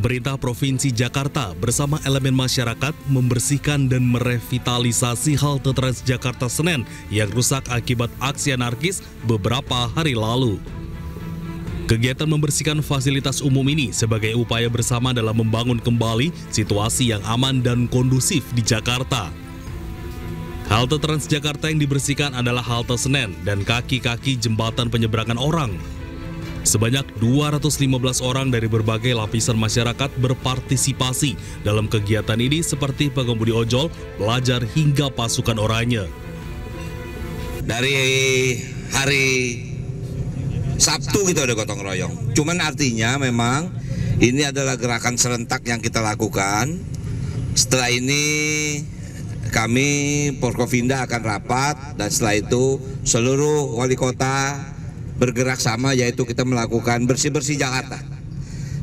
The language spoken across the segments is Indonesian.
Pemerintah Provinsi Jakarta bersama elemen masyarakat membersihkan dan merevitalisasi halte Transjakarta Senen yang rusak akibat aksi anarkis beberapa hari lalu. Kegiatan membersihkan fasilitas umum ini sebagai upaya bersama dalam membangun kembali situasi yang aman dan kondusif di Jakarta. Halte Transjakarta yang dibersihkan adalah halte Senen dan kaki-kaki jembatan penyeberangan orang. Sebanyak 215 orang dari berbagai lapisan masyarakat berpartisipasi dalam kegiatan ini seperti pengemudi ojol, pelajar hingga pasukan oranye. Dari hari Sabtu kita udah gotong royong. Cuman artinya memang ini adalah gerakan serentak yang kita lakukan. Setelah ini kami Porkovinda akan rapat dan setelah itu seluruh wali kota bergerak sama, yaitu kita melakukan bersih-bersih Jakarta.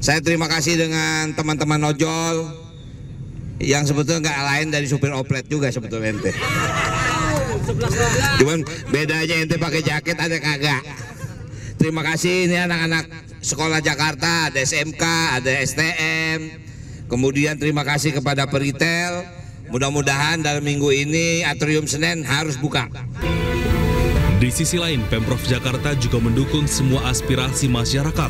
Saya terima kasih dengan teman-teman ojol yang sebetulnya nggak lain dari supir oplet juga sebetulnya ente. Cuman bedanya ente pakai jaket, ada kagak. Terima kasih, ini anak-anak sekolah Jakarta, ada SMK, ada STM. Kemudian terima kasih kepada peritel. Mudah-mudahan dalam minggu ini Atrium Senen harus buka. Di sisi lain, Pemprov Jakarta juga mendukung semua aspirasi masyarakat.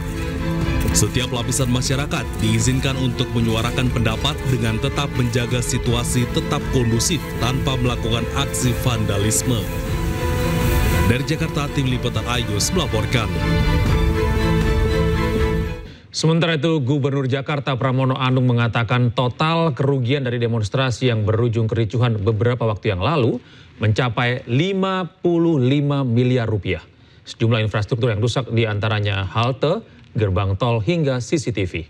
Setiap lapisan masyarakat diizinkan untuk menyuarakan pendapat dengan tetap menjaga situasi tetap kondusif tanpa melakukan aksi vandalisme. Dari Jakarta, Tim Liputan Ayus melaporkan. Sementara itu, Gubernur Jakarta Pramono Anung mengatakan total kerugian dari demonstrasi yang berujung kericuhan beberapa waktu yang lalu mencapai 55 miliar rupiah. Sejumlah infrastruktur yang rusak diantaranya halte, gerbang tol hingga CCTV.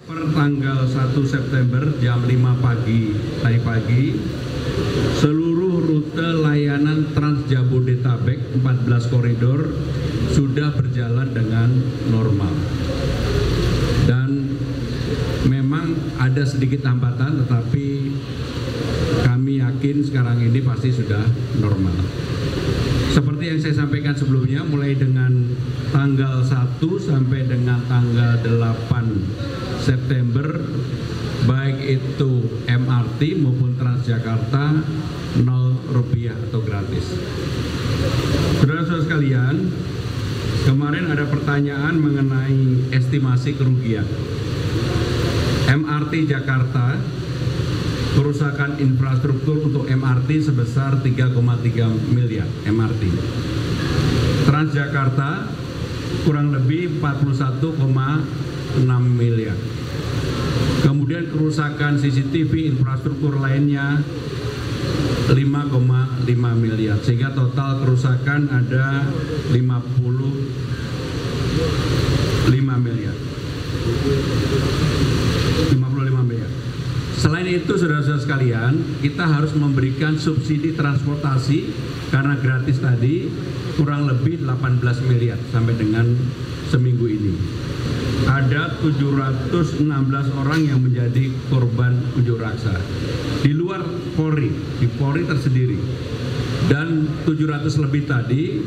Per tanggal 1 September jam 5 pagi tadi pagi, seluruh rute layanan Trans Jabodetabek 14 koridor sudah berjalan dengan normal. Dan memang ada sedikit hambatan, tetapi kami yakin sekarang ini pasti sudah normal. Seperti yang saya sampaikan sebelumnya, mulai dengan tanggal 1 sampai dengan tanggal 8 September, baik itu MRT maupun Transjakarta, 0 rupiah atau gratis. Saudara-saudara sekalian, kemarin ada pertanyaan mengenai estimasi kerugian. MRT Jakarta, kerusakan infrastruktur untuk MRT sebesar 3,3 miliar MRT. Transjakarta kurang lebih 41,6 miliar. Kemudian kerusakan CCTV infrastruktur lainnya 5,5 miliar. Sehingga total kerusakan ada 55 miliar. Selain itu, saudara-saudara sekalian, kita harus memberikan subsidi transportasi karena gratis tadi kurang lebih 18 miliar sampai dengan seminggu ini. Ada 716 orang yang menjadi korban unjuk rasa. Di luar Polri, di Polri tersendiri. Dan 700 lebih tadi,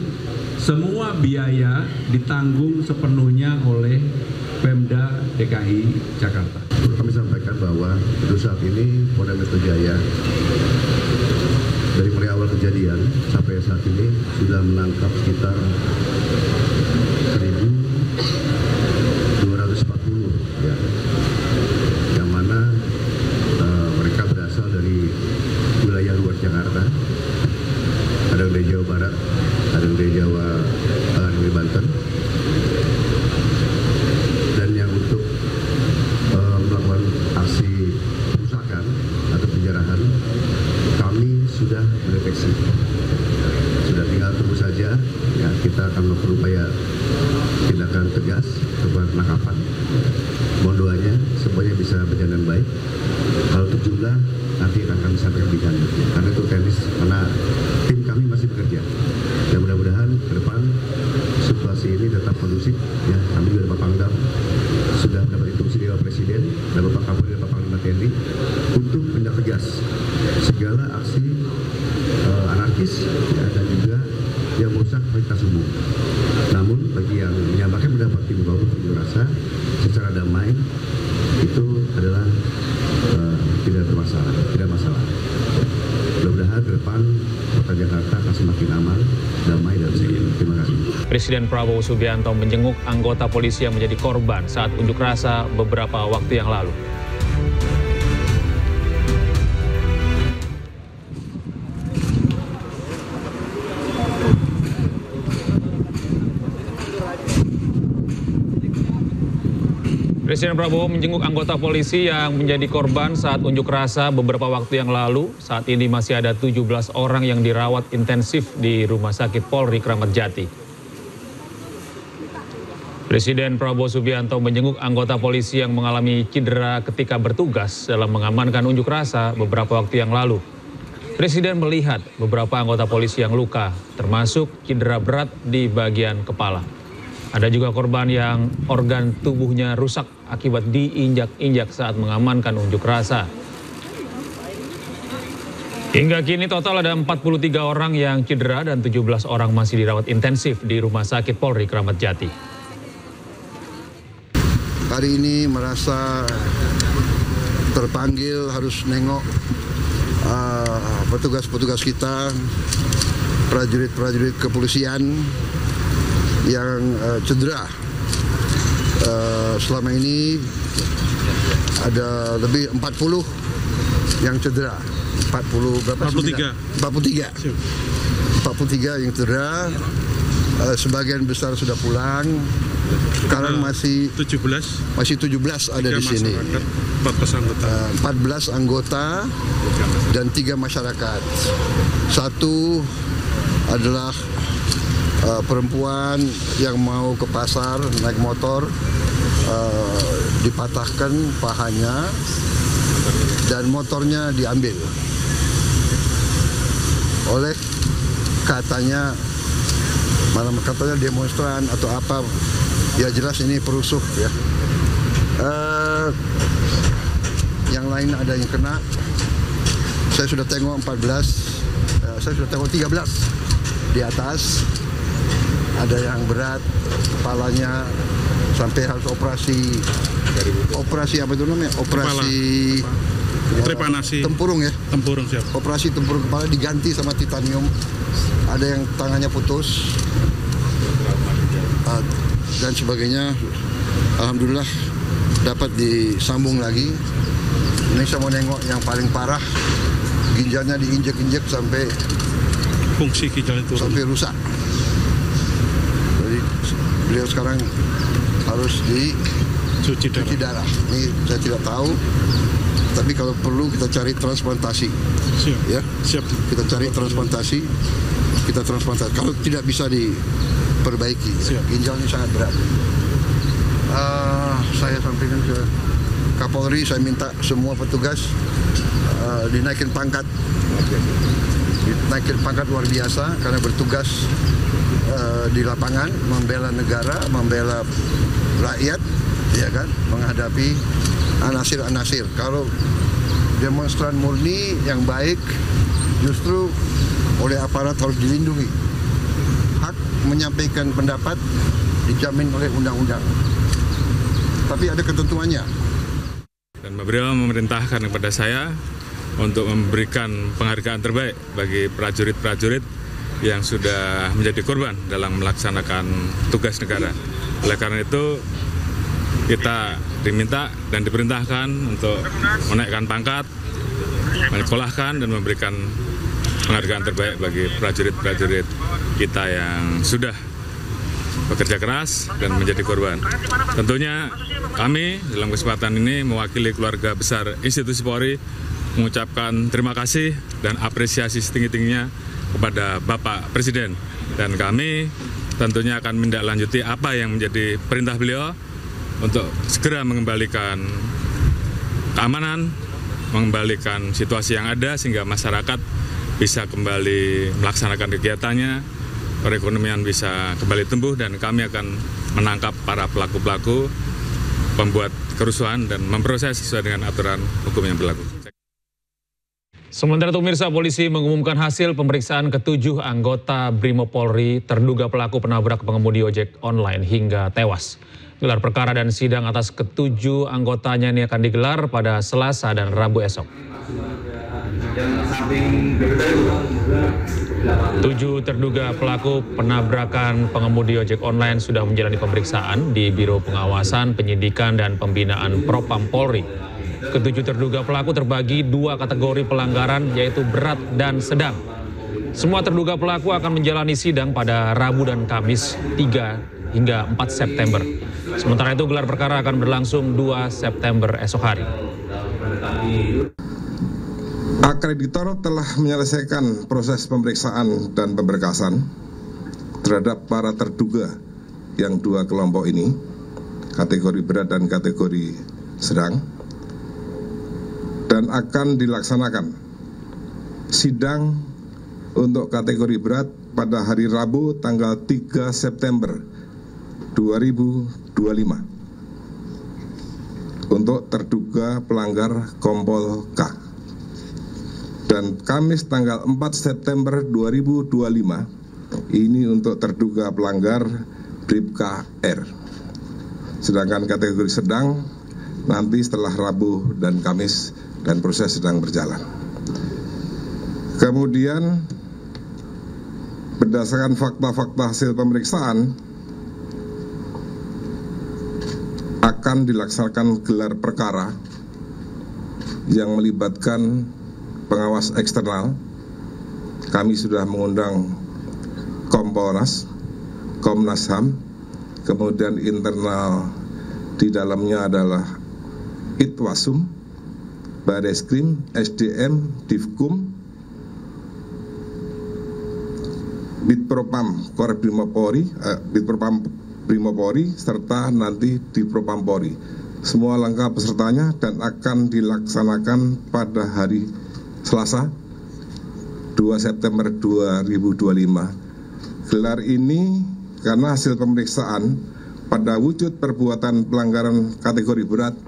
semua biaya ditanggung sepenuhnya oleh Pemda DKI Jakarta. Kami sampaikan bahwa untuk saat ini Polda Metro Jaya dari mulai awal kejadian sampai saat ini sudah menangkap sekitar 1.240 ya, yang mana mereka berasal dari wilayah luar Jakarta, ada yang dari Jawa Barat, ada yang dari Jawa Tengah, dari Banten. Dan yang untuk melakukan aksi perusakan atau penjarahan, kami sudah mendeteksi. Sudah tinggal tunggu saja, ya, kita akan melakukan upaya tindakan tegas berupa penangkapan. Mohon doanya semuanya bisa berjalan dengan baik. Kalau untuk jumlah nanti akan disampaikan di kantor, karena itu teknis, karena tim kami masih bekerja. Dan mudah-mudahan ke depan situasi ini tetap kondusif. Ya, kami juga Bapak Pangdam sudah mendapat instruksi dari Bapak Presiden dan Bapak Kapolri dan Bapak Panglima TNI untuk menindak tegas segala aksi anarkis, ya, dan juga yang merusak fasilitas umum. Namun bagi yang menyampaikan pendapat di bawah unjuk rasa secara damai, itu itu adalah tidak masalah. Mudah-mudahan ke depan Kota Jakarta akan semakin aman, damai, dan sehat. Terima kasih. Presiden Prabowo Subianto menjenguk anggota polisi yang menjadi korban saat unjuk rasa beberapa waktu yang lalu. Presiden Prabowo menjenguk anggota polisi yang menjadi korban saat unjuk rasa beberapa waktu yang lalu. Saat ini masih ada 17 orang yang dirawat intensif di Rumah Sakit Polri Kramat Jati. Presiden Prabowo Subianto menjenguk anggota polisi yang mengalami cedera ketika bertugas dalam mengamankan unjuk rasa beberapa waktu yang lalu. Presiden melihat beberapa anggota polisi yang luka, termasuk cedera berat di bagian kepala. Ada juga korban yang organ tubuhnya rusak akibat diinjak-injak saat mengamankan unjuk rasa. Hingga kini total ada 43 orang yang cedera dan 17 orang masih dirawat intensif di Rumah Sakit Polri Kramat Jati. Hari ini merasa terpanggil harus nengok petugas-petugas kita, prajurit-prajurit kepolisian yang cedera. Selama ini ada lebih 40 yang cedera. 43 yang cedera. Sebagian besar sudah pulang. Sekarang masih 17 ada di sini. 14 anggota dan 3 masyarakat. Satu adalah perempuan yang mau ke pasar naik motor, dipatahkan pahanya dan motornya diambil oleh katanya demonstran atau apa, ya jelas ini perusuh ya. Yang lain ada yang kena, saya sudah tengok 13 di atas. Ada yang berat, kepalanya sampai harus operasi apa itu namanya? Operasi trepanasi. Tempurung ya? Tempurung, siap. Operasi tempurung kepala diganti sama titanium. Ada yang tangannya putus dan sebagainya. Alhamdulillah dapat disambung lagi. Ini saya mau nengok yang paling parah, ginjalnya diinjek-injek sampai fungsi ginjal itu sampai rusak. Jadi beliau sekarang harus dicuci darah. Ini saya tidak tahu, tapi kalau perlu kita cari transplantasi. Siap. Ya, siap. Kita cari transplantasi, kita transplantasi. Kalau tidak bisa diperbaiki, ya. Ginjalnya sangat berat. Saya sampaikan ke Kapolri, saya minta semua petugas dinaikin pangkat. Dinaikin pangkat luar biasa karena bertugas di lapangan, membela negara, membela rakyat, ya kan, menghadapi anasir-anasir. Kalau demonstran murni yang baik, justru oleh aparat harus dilindungi. Hak menyampaikan pendapat dijamin oleh undang-undang, tapi ada ketentuannya. Dan beliau memerintahkan kepada saya untuk memberikan penghargaan terbaik bagi prajurit-prajurit yang sudah menjadi korban dalam melaksanakan tugas negara. Oleh karena itu, kita diminta dan diperintahkan untuk menaikkan pangkat, menyekolahkan dan memberikan penghargaan terbaik bagi prajurit-prajurit kita yang sudah bekerja keras dan menjadi korban. Tentunya kami dalam kesempatan ini mewakili keluarga besar institusi Polri mengucapkan terima kasih dan apresiasi setinggi-tingginya kepada Bapak Presiden, dan kami tentunya akan menindaklanjuti apa yang menjadi perintah beliau untuk segera mengembalikan keamanan, mengembalikan situasi yang ada sehingga masyarakat bisa kembali melaksanakan kegiatannya, perekonomian bisa kembali tumbuh, dan kami akan menangkap para pelaku-pelaku pembuat kerusuhan dan memproses sesuai dengan aturan hukum yang berlaku. Sementara itu pemirsa, polisi mengumumkan hasil pemeriksaan ke-7 anggota Brimob Polri terduga pelaku penabrak pengemudi ojek online hingga tewas. Gelar perkara dan sidang atas ke-7 anggotanya ini akan digelar pada Selasa dan Rabu esok. 7 terduga pelaku penabrakan pengemudi ojek online sudah menjalani pemeriksaan di Biro Pengawasan, Penyidikan, dan Pembinaan Propam Polri. Ke-7 terduga pelaku terbagi 2 kategori pelanggaran, yaitu berat dan sedang. Semua terduga pelaku akan menjalani sidang pada Rabu dan Kamis 3 hingga 4 September. Sementara itu gelar perkara akan berlangsung 2 September esok hari. Akreditor telah menyelesaikan proses pemeriksaan dan pemberkasan terhadap para terduga yang 2 kelompok ini, kategori berat dan kategori sedang, dan akan dilaksanakan sidang untuk kategori berat pada hari Rabu tanggal 3 September 2025 untuk terduga pelanggar Kompol K. Dan Kamis tanggal 4 September 2025 ini untuk terduga pelanggar Bribka R. Sedangkan kategori sedang nanti setelah Rabu dan Kamis dan proses sedang berjalan. Kemudian berdasarkan fakta-fakta hasil pemeriksaan akan dilaksanakan gelar perkara yang melibatkan pengawas eksternal. Kami sudah mengundang Kompolnas, Komnas HAM, kemudian internal di dalamnya adalah Itwasum, Bareskrim, SDM, Divkum, Bitpropam Korps Brimob Polri, Bitpropam Brimob Polri, serta nanti di Propam Polri. Semua lengkap pesertanya dan akan dilaksanakan pada hari Selasa 2 September 2025. Gelar ini karena hasil pemeriksaan pada wujud perbuatan pelanggaran kategori berat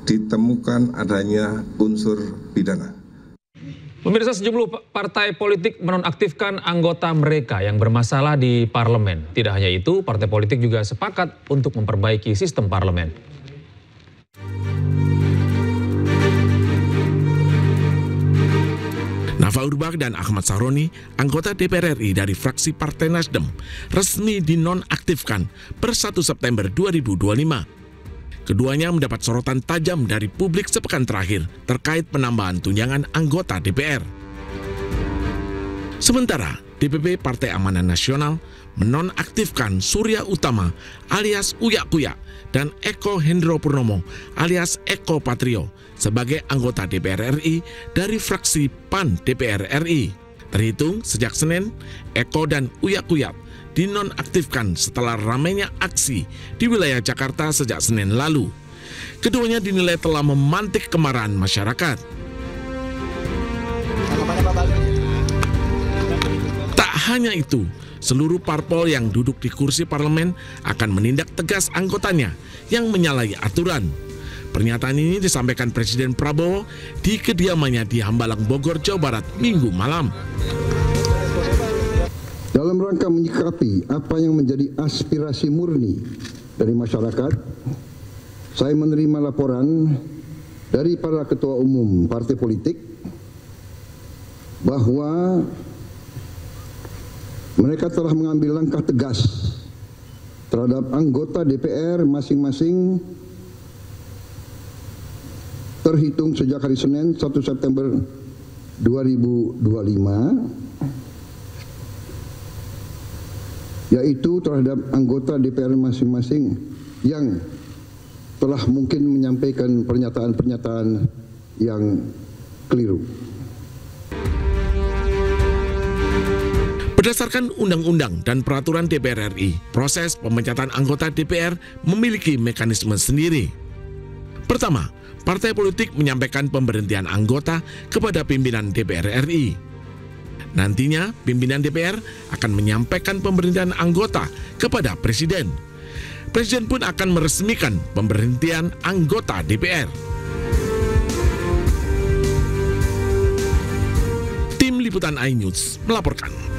ditemukan adanya unsur pidana. Pemirsa, sejumlah partai politik menonaktifkan anggota mereka yang bermasalah di parlemen. Tidak hanya itu, partai politik juga sepakat untuk memperbaiki sistem parlemen. Nafa Urbach dan Ahmad Sahroni, anggota DPR RI dari fraksi Partai Nasdem, resmi dinonaktifkan per 1 September 2025. Keduanya mendapat sorotan tajam dari publik sepekan terakhir terkait penambahan tunjangan anggota DPR. Sementara, DPP Partai Amanat Nasional menonaktifkan Surya Utama alias Uya Kuya dan Eko Hendro Purnomo alias Eko Patrio sebagai anggota DPR RI dari fraksi PAN DPR RI. Terhitung sejak Senin, Eko dan Uya Kuya dinonaktifkan setelah ramainya aksi di wilayah Jakarta sejak Senin lalu. Keduanya dinilai telah memantik kemarahan masyarakat. Tak hanya itu, seluruh parpol yang duduk di kursi parlemen akan menindak tegas anggotanya yang menyalahi aturan. Pernyataan ini disampaikan Presiden Prabowo di kediamannya di Hambalang, Bogor, Jawa Barat, Minggu malam. Dalam rangka menyikapi apa yang menjadi aspirasi murni dari masyarakat, saya menerima laporan dari para ketua umum partai politik bahwa mereka telah mengambil langkah tegas terhadap anggota DPR masing-masing terhitung sejak hari Senin 1 September 2025, yaitu terhadap anggota DPR masing-masing yang telah mungkin menyampaikan pernyataan-pernyataan yang keliru. Berdasarkan undang-undang dan peraturan DPR RI, proses pemecatan anggota DPR memiliki mekanisme sendiri. Pertama, partai politik menyampaikan pemberhentian anggota kepada pimpinan DPR RI. Nantinya, pimpinan DPR akan menyampaikan pemberhentian anggota kepada Presiden. Presiden pun akan meresmikan pemberhentian anggota DPR. Liputan iNews melaporkan.